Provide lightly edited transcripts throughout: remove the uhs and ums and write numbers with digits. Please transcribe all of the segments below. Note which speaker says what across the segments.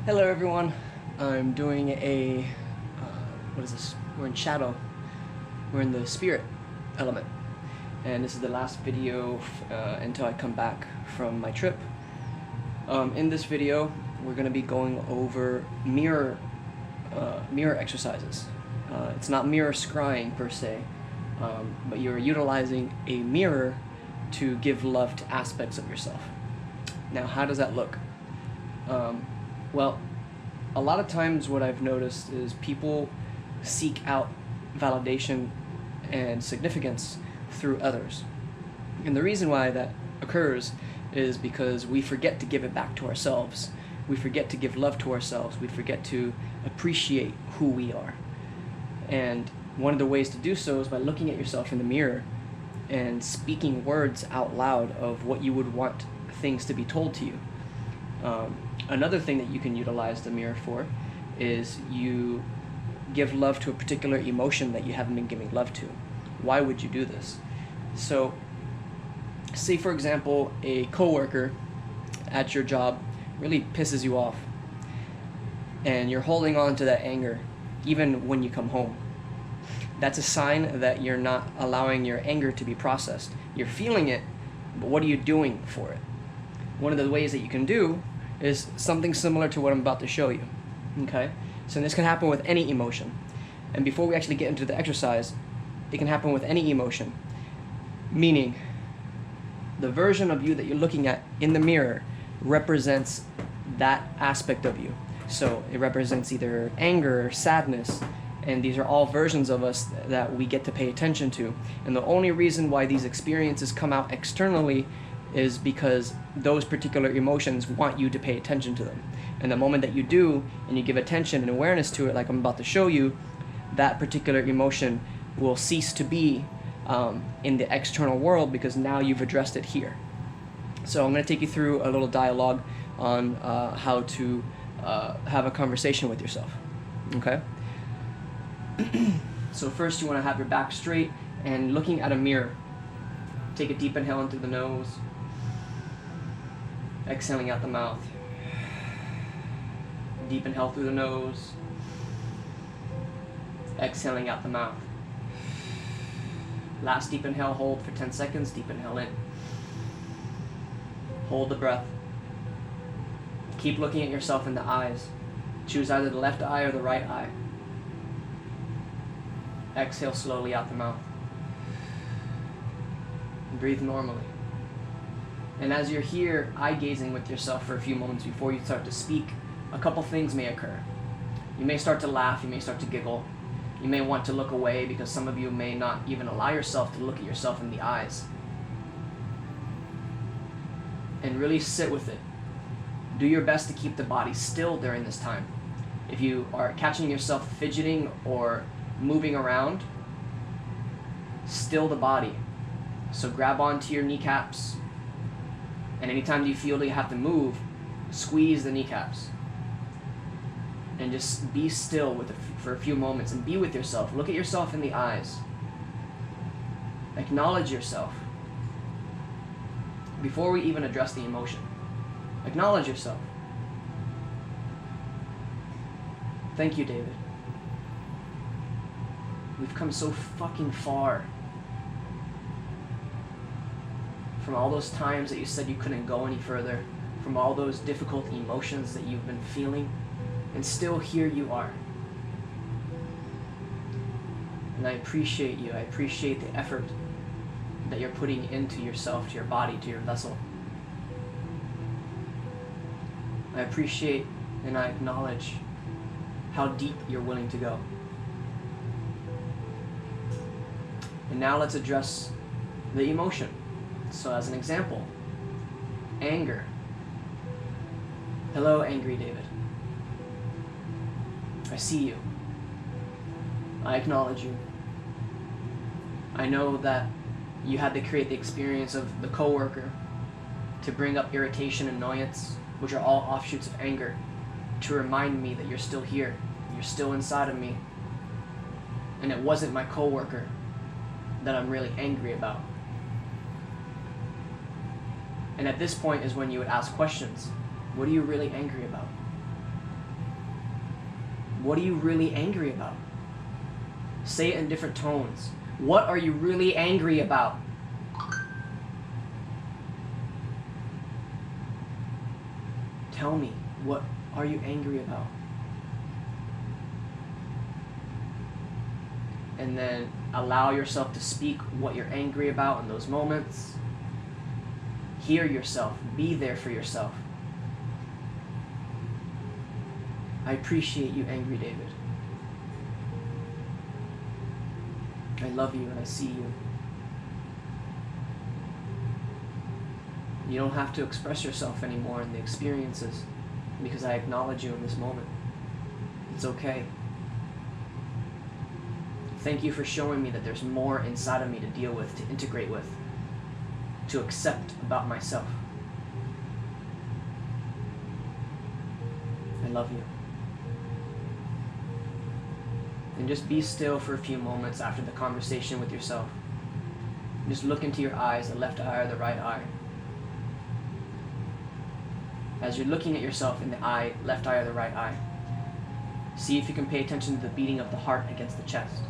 Speaker 1: Hello everyone, I'm doing a, what is this? We're in shadow, we're in the spirit element, and this is the last video until I come back from my trip. In this video, we're going to be going over mirror exercises. It's not mirror scrying per se, but you're utilizing a mirror to give love to aspects of yourself. Now, how does that look? Well, a lot of times what I've noticed is people seek out validation and significance through others. And the reason why that occurs is because we forget to give it back to ourselves. We forget to give love to ourselves. We forget to appreciate who we are. And one of the ways to do so is by looking at yourself in the mirror and speaking words out loud of what you would want things to be told to you. Another thing that you can utilize the mirror for is you give love to a particular emotion that you haven't been giving love to. Why would you do this? So, say for example, a coworker at your job really pisses you off, and you're holding on to that anger even when you come home. That's a sign that you're not allowing your anger to be processed. You're feeling it, but what are you doing for it? One of the ways that you can do is something similar to what I'm about to show you. Okay? So this can happen with any emotion. And before we actually get into the exercise, it can happen with any emotion. Meaning, the version of you that you're looking at in the mirror represents that aspect of you. So it represents either anger or sadness, and these are all versions of us that we get to pay attention to. And the only reason why these experiences come out externally is because those particular emotions want you to pay attention to them. And the moment that you do, and you give attention and awareness to it, like I'm about to show you, that particular emotion will cease to be in the external world, because now you've addressed it here. So I'm going to take you through a little dialogue on how to have a conversation with yourself. Okay? So first you want to have your back straight and looking at a mirror. Take a deep inhale in through the nose, exhaling out the mouth. Deep inhale through the nose, exhaling out the mouth. Last deep inhale, hold for 10 seconds, deep inhale in. Hold the breath. Keep looking at yourself in the eyes. Choose either the left eye or the right eye. Exhale slowly out the mouth. Breathe normally. And as you're here, eye-gazing with yourself for a few moments before you start to speak, a couple things may occur. You may start to laugh, you may start to giggle. You may want to look away because some of you may not even allow yourself to look at yourself in the eyes. And really sit with it. Do your best to keep the body still during this time. If you are catching yourself fidgeting or moving around, still the body. So grab onto your kneecaps, and anytime you feel that you have to move, squeeze the kneecaps. And just be still with it for a few moments and be with yourself. Look at yourself in the eyes. Acknowledge yourself. Before we even address the emotion, acknowledge yourself. Thank you, David. We've come so fucking far. From all those times that you said you couldn't go any further, from all those difficult emotions that you've been feeling, and still here you are. And I appreciate you. I appreciate the effort that you're putting into yourself, to your body, to your vessel. I appreciate and I acknowledge how deep you're willing to go. And now let's address the emotion. So as an example, anger. Hello, angry David. I see you. I acknowledge you. I know that you had to create the experience of the coworker to bring up irritation and annoyance, which are all offshoots of anger, to remind me that you're still here. You're still inside of me. And it wasn't my coworker that I'm really angry about. And at this point is when you would ask questions. What are you really angry about? What are you really angry about? Say it in different tones. What are you really angry about? Tell me, what are you angry about? And then allow yourself to speak what you're angry about in those moments. Hear yourself. Be there for yourself. I appreciate you, angry David. I love you and I see you. You don't have to express yourself anymore in the experiences because I acknowledge you in this moment. It's okay. Thank you for showing me that there's more inside of me to deal with, to integrate with, to accept about myself. I love you. And just be still for a few moments after the conversation with yourself. Just look into your eyes, the left eye or the right eye. As you're looking at yourself in the eye, left eye or the right eye, see if you can pay attention to the beating of the heart against the chest.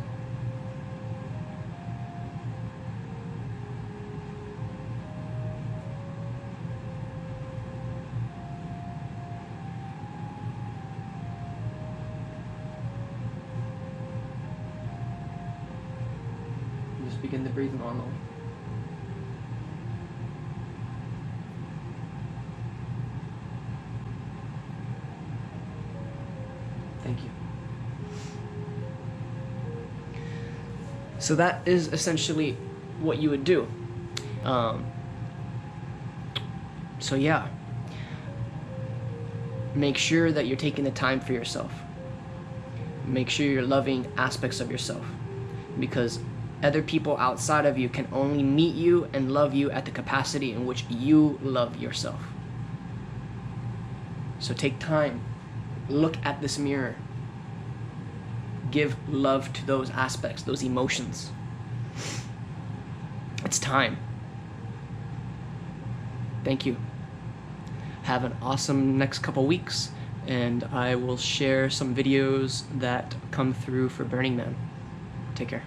Speaker 1: Just begin to breathe normally. Thank you. So that is essentially what you would do. So yeah, make sure that you're taking the time for yourself. Make sure you're loving aspects of yourself, because other people outside of you can only meet you and love you at the capacity in which you love yourself. So take time. Look at this mirror. Give love to those aspects, those emotions. It's time. Thank you. Have an awesome next couple weeks, and I will share some videos that come through for Burning Man. Take care.